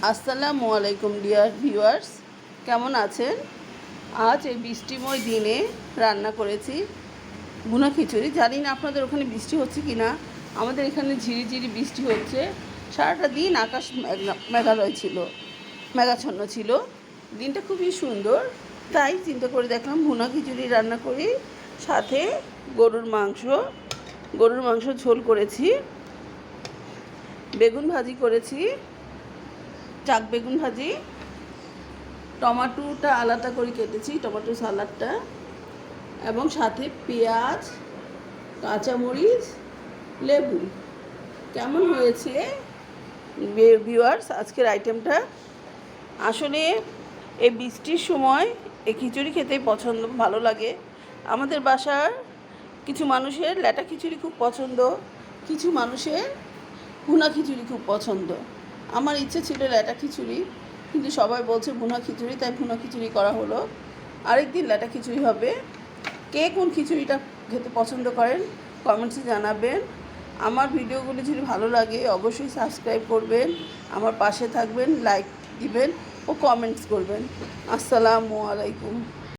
আসসালামু আলাইকুম dear viewers, কেমন আছেন? আজ এই বৃষ্টিময় দিনে রান্না করেছি ভুনা খিচুড়ি। জানি না আপনাদের ওখানে বৃষ্টি হচ্ছে কি না। আমাদের এখানে ঝিরিঝিরি বৃষ্টি হচ্ছে। সারাটা দিন আকাশ মেঘালয় ছিল, মেঘাচ্ছন্ন ছিল। দিনটা খুবই সুন্দর, তাই চিন্তা করে দেখলাম ভুনা খিচুড়ি রান্না করি। সাথে গরুর মাংস ঝোল করেছি, বেগুন ভাজি করেছি, চাক বেগুন ভাজি, টমাটোটা আলাদা করে কেটেছি, টমেটো সালাডটা, এবং সাথে পেঁয়াজ, কাঁচামরিচ, লেবু। কেমন হয়েছে ভিউয়ার্স আজকের আইটেমটা? আসলে এই বৃষ্টির সময় এই খিচুড়ি খেতে ভালো লাগে। আমাদের বাসার কিছু মানুষের ল্যাটা খিচুড়ি খুব পছন্দ, কিছু মানুষের ভুনা খিচুড়ি খুব পছন্দ। আমার ইচ্ছে ছিল ল্যাটা খিচুড়ি, কিন্তু সবাই বলছে ভুনা খিচুড়ি, তাই ভুনা খিচুড়ি করা হলো। আরেকদিন ল্যাটা খিচুড়ি হবে। কে কোন খিচুড়িটা খেতে পছন্দ করেন কমেন্টসে জানাবেন। আমার ভিডিওগুলি যদি ভালো লাগে অবশ্যই সাবস্ক্রাইব করবেন, আমার পাশে থাকবেন, লাইক দিবেন ও কমেন্টস করবেন। আসসালামু আলাইকুম।